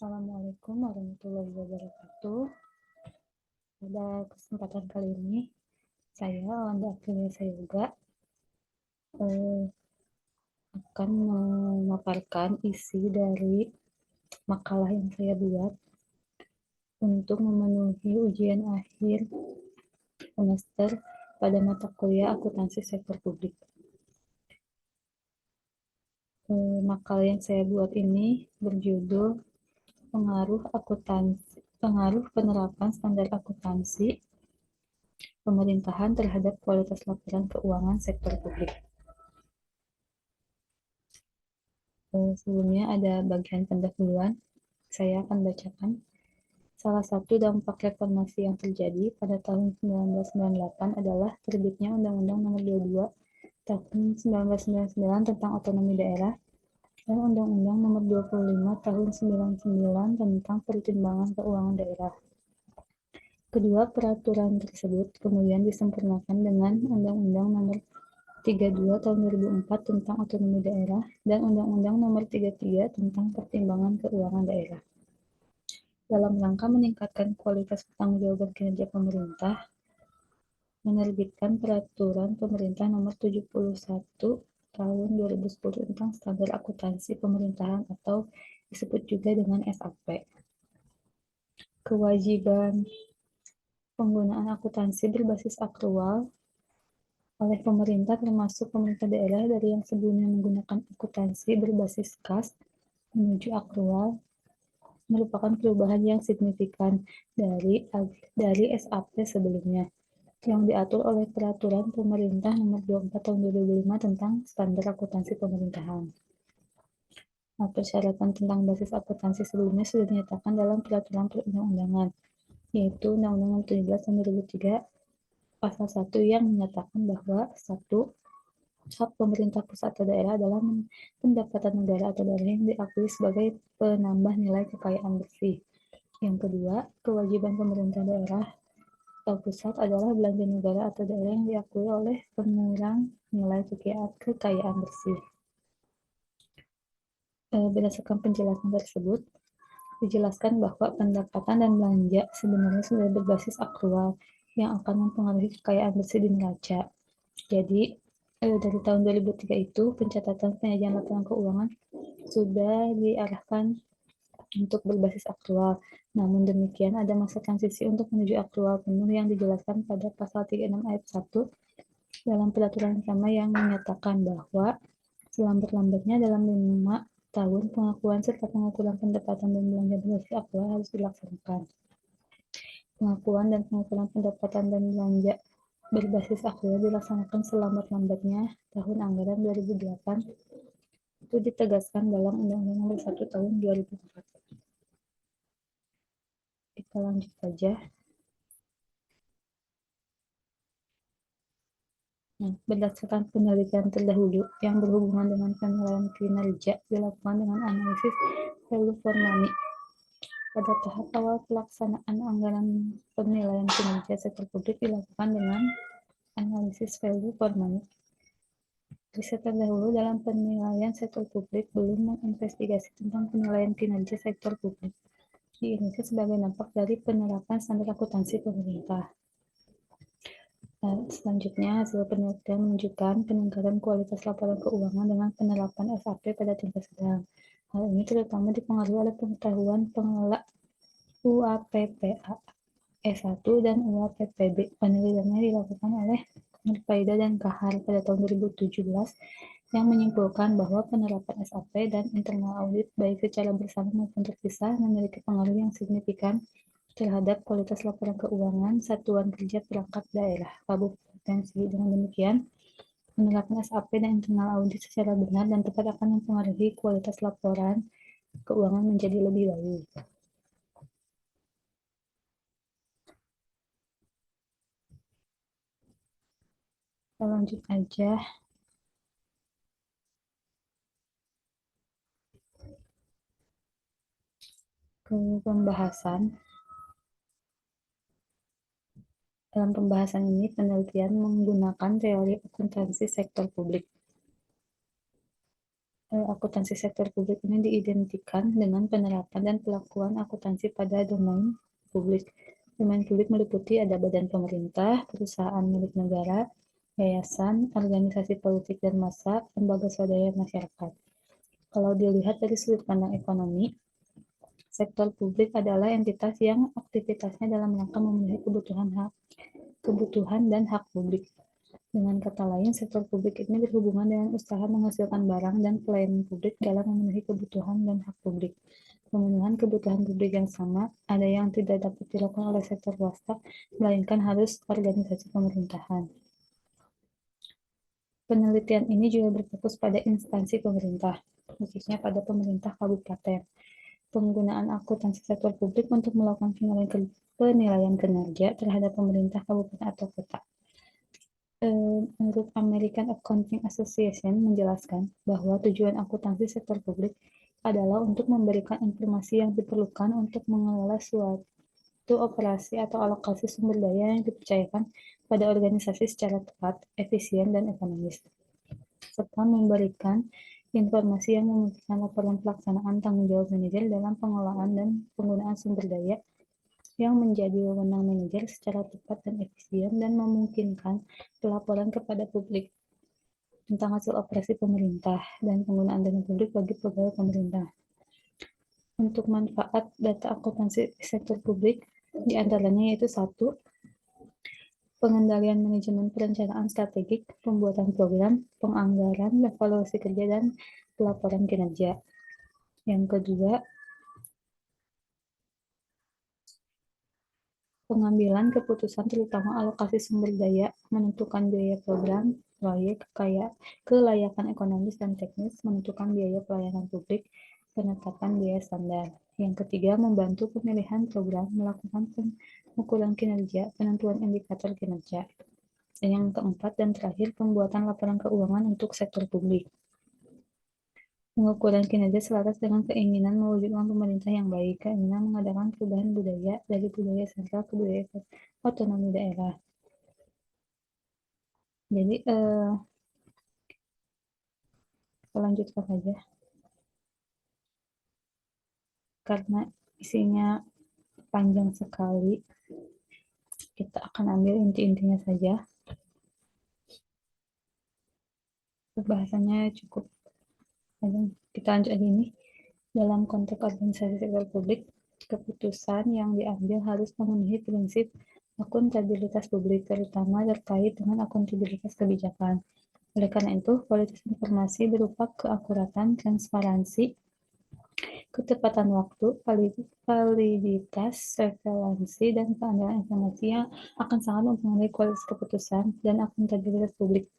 Assalamualaikum warahmatullahi wabarakatuh. Pada kesempatan kali ini, saya Wanda Aprilia Sayoga akan memaparkan isi dari makalah yang saya buat untuk memenuhi ujian akhir semester pada mata kuliah akuntansi sektor publik. Makalah yang saya buat ini berjudul Pengaruh penerapan standar akuntansi pemerintahan terhadap kualitas laporan keuangan sektor publik. Sebelumnya ada bagian pendahuluan. Saya akan bacakan. Salah satu dampak reformasi yang terjadi pada tahun 1998 adalah terbitnya Undang-Undang Nomor 22 Tahun 1999 tentang Otonomi Daerah dan Undang-Undang Nomor 25 Tahun 1999 tentang Pertimbangan Keuangan Daerah. Kedua peraturan tersebut kemudian disempurnakan dengan Undang-Undang Nomor 32 Tahun 2004 tentang Otonomi Daerah dan Undang-Undang Nomor 33 tentang Pertimbangan Keuangan Daerah. Dalam rangka meningkatkan kualitas pertanggungjawaban kinerja pemerintah, menerbitkan Peraturan Pemerintah Nomor 71 Tahun 2010 tentang Standar Akuntansi Pemerintahan atau disebut juga dengan SAP. Kewajiban penggunaan akuntansi berbasis akrual oleh pemerintah termasuk pemerintah daerah dari yang sebelumnya menggunakan akuntansi berbasis kas menuju akrual merupakan perubahan yang signifikan dari SAP sebelumnya yang diatur oleh Peraturan Pemerintah Nomor 24 Tahun 2005 tentang Standar Akuntansi Pemerintahan. Nah, persyaratan tentang basis akuntansi sebelumnya sudah dinyatakan dalam peraturan perundang-undangan, yaitu Undang-Undang 17 Tahun 2003 Pasal 1 yang menyatakan bahwa 1. Hak pemerintah pusat atau daerah adalah pendapatan negara atau daerah yang diakui sebagai penambah nilai kekayaan bersih. Yang kedua, kewajiban pemerintah daerah atau pusat adalah belanja negara atau daerah yang diakui oleh pengurang nilai kekayaan bersih. Berdasarkan penjelasan tersebut, dijelaskan bahwa pendapatan dan belanja sebenarnya sudah berbasis akrual yang akan mempengaruhi kekayaan bersih di neraca. Jadi, dari tahun 2003 itu, pencatatan penyajian laporan keuangan sudah diarahkan untuk berbasis aktual. Namun demikian, ada masa transisi untuk menuju aktual penuh yang dijelaskan pada pasal 36 ayat 1 dalam peraturan sama yang menyatakan bahwa selambat-lambatnya dalam 5 tahun pengakuan serta pengukuran pendapatan dan belanja berbasis aktual harus dilaksanakan. Pengakuan dan pengukuran pendapatan dan belanja berbasis aktual dilaksanakan selambat-lambatnya tahun anggaran 2008 itu ditegaskan dalam Undang-Undang Nomor 1 Tahun 2004. Kita lanjut saja. Nah, berdasarkan penelitian terdahulu yang berhubungan dengan penilaian kinerja dilakukan dengan analisis value for money. Pada tahap awal pelaksanaan anggaran penilaian kinerja sektor publik dilakukan dengan analisis value for money. Riset terdahulu dalam penilaian sektor publik belum menginvestigasi tentang penilaian kinerja sektor publik di Indonesia sebagai dampak dari penerapan standar akuntansi pemerintah. Selanjutnya, hasil penelitian menunjukkan peningkatan kualitas laporan keuangan dengan penerapan SAP pada tingkat sedang. Hal ini terutama dipengaruhi oleh pengetahuan pengelola UAPPA S1 dan UAPPB. Penelitiannya dilakukan oleh Nurfaida dan Kahar pada tahun 2017 yang menyimpulkan bahwa penerapan SAP dan internal audit baik secara bersama maupun terpisah memiliki pengaruh yang signifikan terhadap kualitas laporan keuangan satuan kerja perangkat daerah kabupaten. Dengan demikian, penerapan SAP dan internal audit secara benar dan tepat akan mempengaruhi kualitas laporan keuangan menjadi lebih baik. Kita lanjut aja. Ke pembahasan. Dalam pembahasan ini, penelitian menggunakan teori akuntansi sektor publik. akuntansi sektor publik ini diidentikan dengan penerapan dan pelakuan akuntansi pada domain publik. Domain publik meliputi ada badan pemerintah, perusahaan milik negara, yayasan, organisasi politik dan massa, lembaga swadaya masyarakat. Kalau dilihat dari sudut pandang ekonomi, sektor publik adalah entitas yang aktivitasnya dalam rangka memenuhi kebutuhan dan hak publik. Dengan kata lain, sektor publik ini berhubungan dengan usaha menghasilkan barang dan pelayanan publik dalam memenuhi kebutuhan dan hak publik. Pemenuhan kebutuhan publik yang sama, ada yang tidak dapat dilakukan oleh sektor swasta, melainkan harus organisasi pemerintahan. Penelitian ini juga berfokus pada instansi pemerintah, khususnya pada pemerintah kabupaten. Penggunaan akuntansi sektor publik untuk melakukan penilaian kinerja terhadap pemerintah kabupaten atau kota. Menurut American Accounting Association menjelaskan bahwa tujuan akuntansi sektor publik adalah untuk memberikan informasi yang diperlukan untuk mengelola suatu operasi atau alokasi sumber daya yang dipercayakan pada organisasi secara tepat, efisien, dan ekonomis, serta memberikan informasi yang memungkinkan laporan pelaksanaan tanggung jawab manajer dalam pengelolaan dan penggunaan sumber daya yang menjadi wewenang manajer secara tepat dan efisien dan memungkinkan pelaporan kepada publik tentang hasil operasi pemerintah dan penggunaan dana publik bagi pegawai pemerintah. Untuk manfaat data akuntansi sektor publik, diantaranya yaitu 1. Pengendalian manajemen perencanaan strategik, pembuatan program, penganggaran, evaluasi kerja, dan pelaporan kinerja. Yang kedua, pengambilan keputusan terutama alokasi sumber daya, menentukan biaya program, proyek, kelayakan ekonomis dan teknis, menentukan biaya pelayanan publik, penetapan biaya standar. Yang ketiga, membantu pemilihan program, melakukan pengukuran kinerja, penentuan indikator kinerja. Dan yang keempat dan terakhir, pembuatan laporan keuangan untuk sektor publik. Pengukuran kinerja selaras dengan keinginan mewujudkan pemerintah yang baik, keinginan mengadakan perubahan budaya dari budaya sentral ke budaya otonomi daerah. Jadi, kita lanjutkan saja. Karena isinya panjang sekali, kita akan ambil inti-intinya saja. Bahasannya cukup panjang. Kita lanjut aja ini. Dalam konteks organisasi sektor publik, keputusan yang diambil harus memenuhi prinsip akuntabilitas publik, terutama terkait dengan akuntabilitas kebijakan. Oleh karena itu, kualitas informasi berupa keakuratan, transparansi, ketepatan waktu, validitas, relevansi, dan keandalan informasi yang akan sangat mempengaruhi kualitas keputusan dan akuntabilitas publik.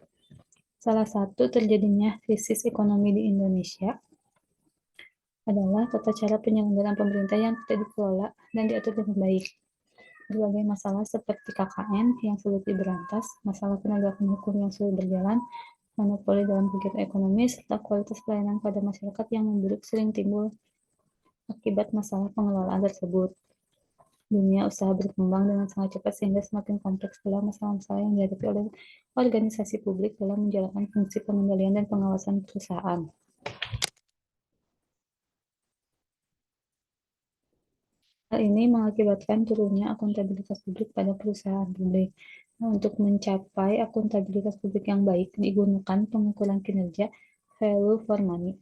Salah satu terjadinya krisis ekonomi di Indonesia adalah tata cara penyelenggaraan pemerintah yang tidak dikelola dan diatur dengan baik. Berbagai masalah seperti KKN yang sulit diberantas, masalah penegakan hukum yang sulit berjalan, monopoli dalam kegiatan ekonomi, serta kualitas pelayanan pada masyarakat yang memburuk sering timbul akibat masalah pengelolaan tersebut. Dunia usaha berkembang dengan sangat cepat sehingga semakin kompleks pula masalah-masalah yang dihadapi oleh organisasi publik dalam menjalankan fungsi pengendalian dan pengawasan perusahaan. Hal ini mengakibatkan turunnya akuntabilitas publik pada perusahaan publik. Nah, untuk mencapai akuntabilitas publik yang baik, digunakan pengukuran kinerja value for money.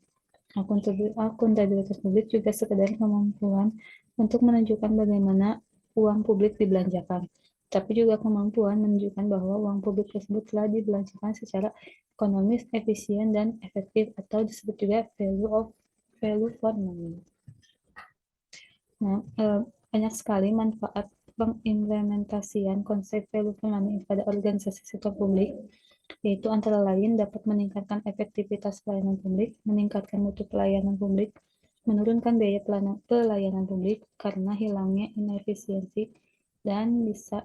Akuntabilitas publik juga sekedar kemampuan untuk menunjukkan bagaimana uang publik dibelanjakan, tapi juga kemampuan menunjukkan bahwa uang publik tersebut telah dibelanjakan secara ekonomis, efisien, dan efektif, atau disebut juga value for money. Nah, banyak sekali manfaat pengimplementasian konsep value for money pada organisasi sektor publik, yaitu antara lain dapat meningkatkan efektivitas pelayanan publik, meningkatkan mutu pelayanan publik, menurunkan biaya pelayanan publik karena hilangnya inefisiensi, dan bisa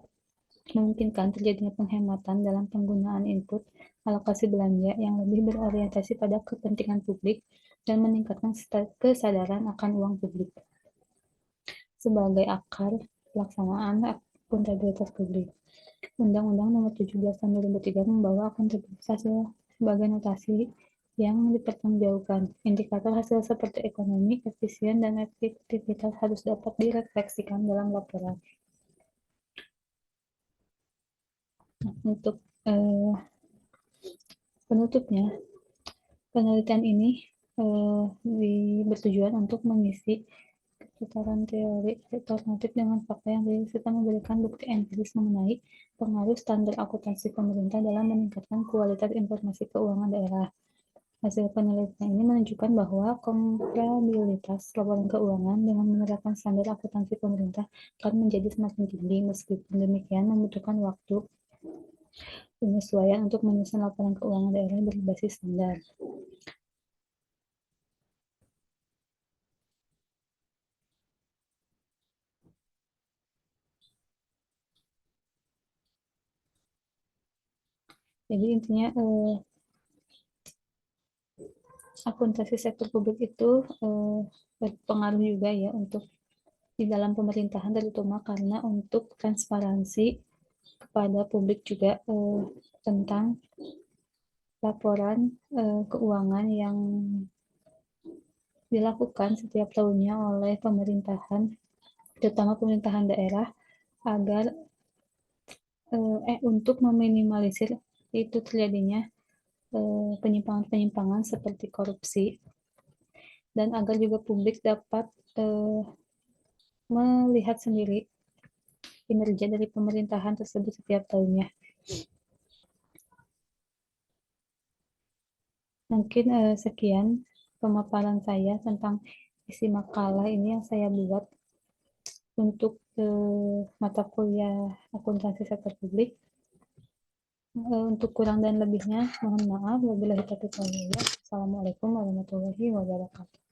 memungkinkan terjadinya penghematan dalam penggunaan input alokasi belanja yang lebih berorientasi pada kepentingan publik dan meningkatkan kesadaran akan uang publik sebagai akar pelaksanaan akuntabilitas publik. Undang-Undang Nomor 17 Tahun 2003 membawa akuntabilitas sebagai notasi yang dipertanggungjawabkan. Indikator hasil seperti ekonomi, efisien, dan efektivitas harus dapat direfleksikan dalam laporan. Nah, untuk penutupnya, penelitian ini bertujuan untuk mengisi putaran teori alternatif dengan fakta yang real serta memberikan bukti empiris mengenai pengaruh standar akuntansi pemerintah dalam meningkatkan kualitas informasi keuangan daerah. Hasil penelitian ini menunjukkan bahwa komparabilitas laporan keuangan dengan menerapkan standar akuntansi pemerintah akan menjadi semakin tinggi. Meskipun demikian, membutuhkan waktu penyesuaian untuk menyusun laporan keuangan daerah berbasis standar. Jadi intinya akuntansi sektor publik itu berpengaruh juga ya untuk di dalam pemerintahan, terutama karena untuk transparansi kepada publik juga tentang laporan keuangan yang dilakukan setiap tahunnya oleh pemerintahan, terutama pemerintahan daerah, agar untuk meminimalisir itu terjadinya penyimpangan-penyimpangan seperti korupsi, dan agar juga publik dapat melihat sendiri kinerja dari pemerintahan tersebut setiap tahunnya. Mungkin sekian pemaparan saya tentang isi makalah ini yang saya buat untuk mata kuliah akuntansi sektor publik. Untuk kurang dan lebihnya mohon maaf. Wabillahi taufiq wal hidayah. Assalamualaikum warahmatullahi wabarakatuh.